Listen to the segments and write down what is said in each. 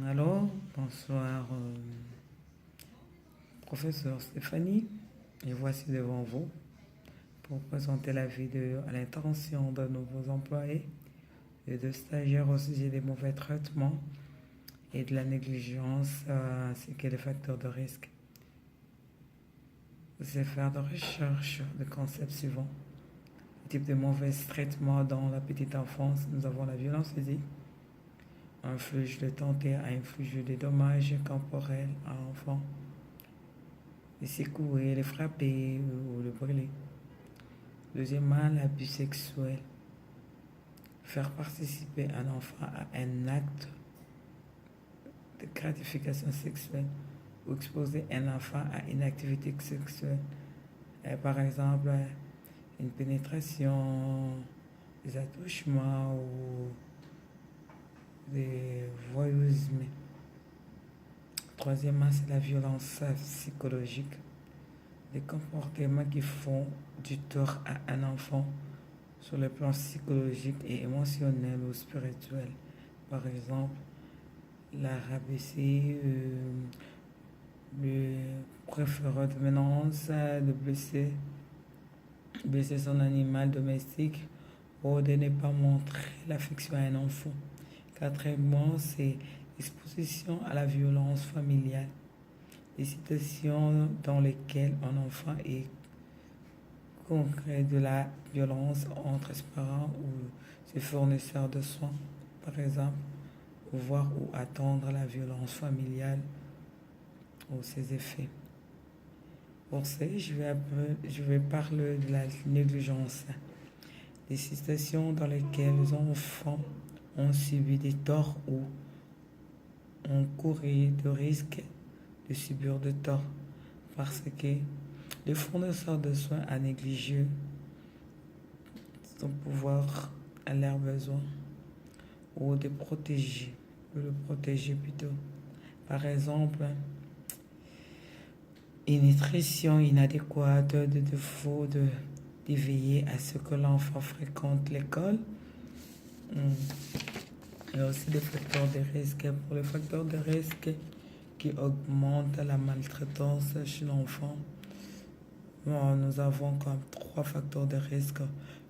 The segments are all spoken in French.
Alors, bonsoir, professeur Stéphanie, et voici devant vous pour présenter la vidéo à l'intention de nouveaux employés et de stagiaires au sujet des mauvais traitements et de la négligence ainsi que des facteurs de risque. Vous allez faire de recherche de concepts suivants. Le type de mauvais traitement dans la petite enfance, nous avons la violence physique, inflige de tenter à infliger des dommages corporels à l'enfant, les secouer, les frapper ou le brûler. Deuxièmement, l'abus sexuel. Faire participer un enfant à un acte de gratification sexuelle ou exposer un enfant à une activité sexuelle. Par exemple, une pénétration, des attouchements ou des voyeurismes. Troisièmement, c'est la violence psychologique. Des comportements qui font du tort à un enfant sur le plan psychologique et émotionnel ou spirituel. Par exemple, la rabaisser, le préférer de menace, de blesser son animal domestique ou de ne pas montrer l'affection à un enfant. Quatrièmement, c'est l'exposition à la violence familiale. Des situations dans lesquelles un enfant est concret de la violence entre ses parents ou ses fournisseurs de soins, par exemple, voir ou attendre la violence familiale ou ses effets. Pour ça, je vais parler de la négligence. Des situations dans lesquelles les enfants ont subi des torts ou ont couru de risques de subir de torts parce que le fournisseur de soins a négligé son pouvoir à leurs besoins ou de protéger, ou le protéger plutôt. Par exemple, une nutrition inadéquate, de défaut de veiller à ce que l'enfant fréquente l'école. Il y a aussi des facteurs de risque. Pour les facteurs de risque qui augmentent la maltraitance chez l'enfant, nous avons comme 3 facteurs de risque.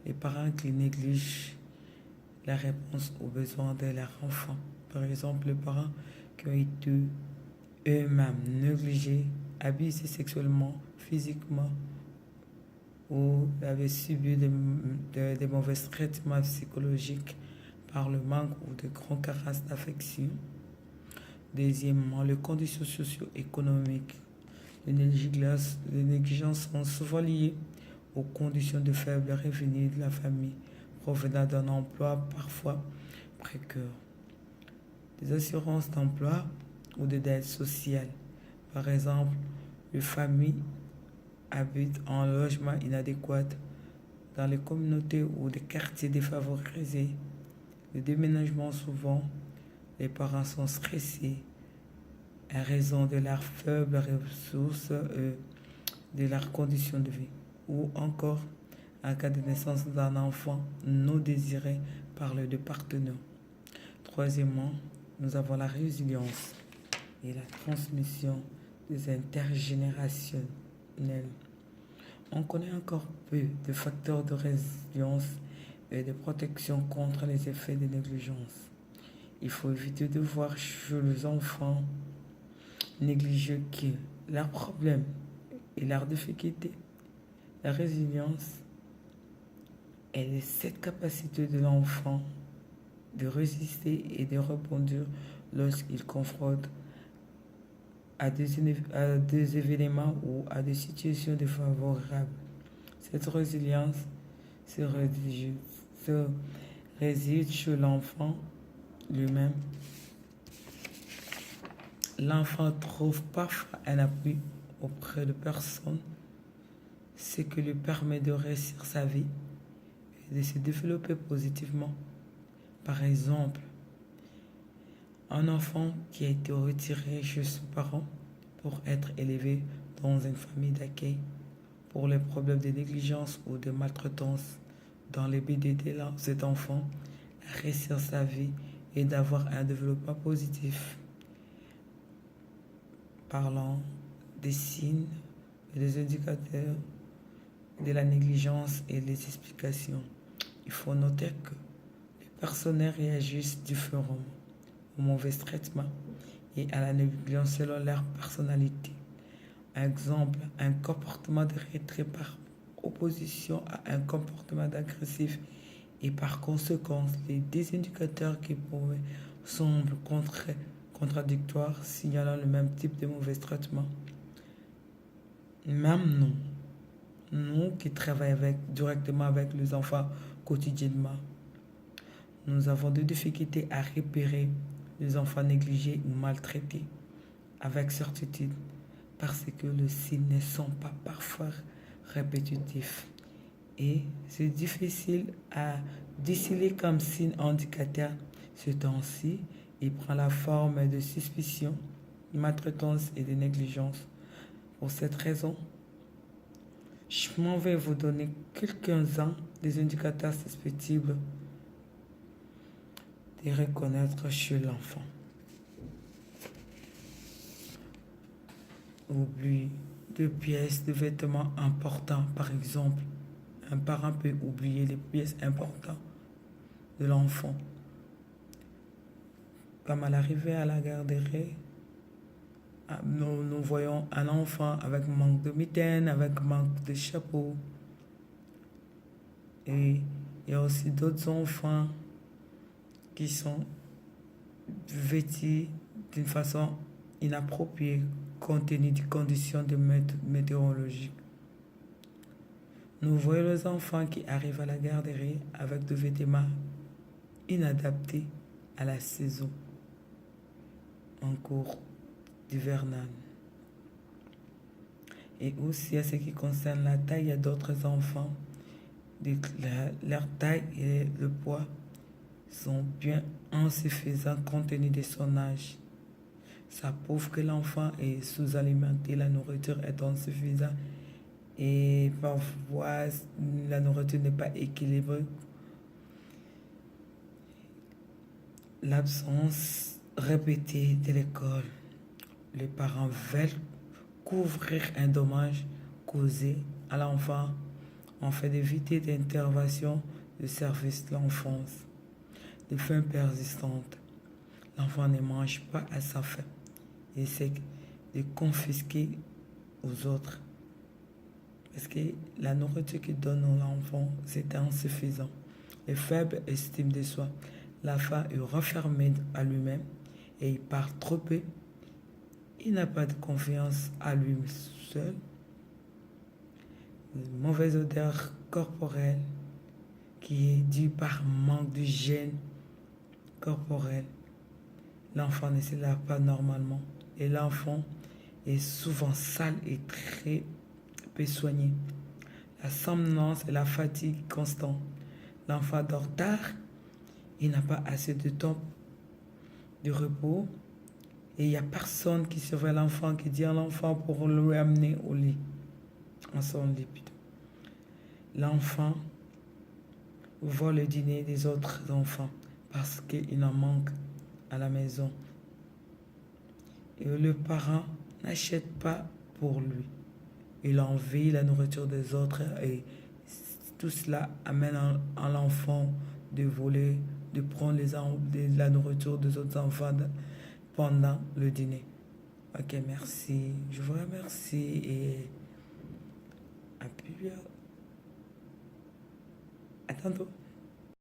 Les parents qui négligent la réponse aux besoins de leur enfant. Par exemple, les parents qui ont été eux-mêmes négligés, abusés sexuellement, physiquement, ou avaient subi des mauvais traitements psychologiques par le manque ou de grandes carences d'affection. Deuxièmement, les conditions socio-économiques. Les négligences sont souvent liées aux conditions de faible revenu de la famille provenant d'un emploi parfois précaire, des assurances d'emploi ou des aides sociales. Par exemple, les familles habitent en logement inadéquat dans les communautés ou des quartiers défavorisés. Le déménagement, souvent, les parents sont stressés à raison de leurs faibles ressources et de leurs conditions de vie. Ou encore, en cas de naissance d'un enfant non désiré par le deux partenaires. Troisièmement, nous avons la résilience et la transmission des intergénérationnels. On connaît encore peu de facteurs de résilience et de protection contre les effets de négligence. Il faut éviter de voir chez les enfants négligés que leurs problèmes et leurs difficultés. La résilience est cette capacité de l'enfant de résister et de rebondir lorsqu'il confronte à des événements ou à des situations défavorables. Cette résilience se réside chez l'enfant lui-même. L'enfant trouve parfois un appui auprès de personnes, ce qui lui permet de réussir sa vie et de se développer positivement. Par exemple, un enfant qui a été retiré chez ses parents pour être élevé dans une famille d'accueil pour les problèmes de négligence ou de maltraitance dans le but d'aider cet enfant à réussir sa vie et d'avoir un développement positif. parlant des signes et des indicateurs de la négligence et les explications. Il faut noter que les personnes réagissent différemment au mauvais traitement et à la négligence selon leur personnalité. Exemple, un comportement de retrait par opposition à un comportement agressif et par conséquent, les deux indicateurs qui semblent contradictoires signalant le même type de mauvais traitement. Même nous qui travaillons directement avec les enfants quotidiennement, nous avons des difficultés à repérer les enfants négligés ou maltraités avec certitude parce que les signes ne sont pas parfois répétitifs et c'est difficile à déceler comme signe indicateur. Ce temps-ci, il prend la forme de suspicion, de maltraitance et de négligence. Pour cette raison, je m'en vais vous donner quelques-uns des indicateurs susceptibles de reconnaître chez l'enfant. Oubli de pièces de vêtements importants, par exemple. Un parent peut oublier les pièces importantes de l'enfant. Comme à l'arrivée à la garderie, nous voyons un enfant avec manque de mitaine, avec manque de chapeau. Et il y a aussi d'autres enfants qui sont vêtus d'une façon inappropriée compte tenu des conditions météorologiques. Nous voyons les enfants qui arrivent à la garderie avec des vêtements inadaptés à la saison en cours hivernale. Et aussi à ce qui concerne la taille, il y a d'autres enfants, leur taille et le poids sont bien insuffisants compte tenu de son âge. Ça prouve que l'enfant est sous-alimenté, la nourriture est insuffisante et parfois la nourriture n'est pas équilibrée. L'absence répétée de l'école. Les parents veulent couvrir un dommage causé à l'enfant en fait d'éviter d'intervention de service de l'enfance. De faim persistante. L'enfant ne mange pas à sa faim. Il essaie de confisquer aux autres. Parce que la nourriture qu'il donne à l'enfant, c'est insuffisant. Les faibles estime de soi. L'enfant est renfermé à lui-même et il parle trop peu. Il n'a pas de confiance à lui seul. Une mauvaise odeur corporelle qui est due par manque d'hygiène corporelle. L'enfant ne se lave pas normalement et l'enfant est souvent sale et très peu soigné. La somnolence et la fatigue constante. L'enfant dort tard, il n'a pas assez de temps de repos et il n'y a personne qui surveille l'enfant, qui dit à l'enfant pour le amener au lit, en son lit plutôt. L'enfant vole le dîner des autres enfants parce qu'il en manque à la maison. Et le parent n'achète pas pour lui. Il envie la nourriture des autres et tout cela amène à l'enfant de voler, de prendre la nourriture des autres enfants pendant le dîner. Ok, merci. Je vous remercie et à tantôt.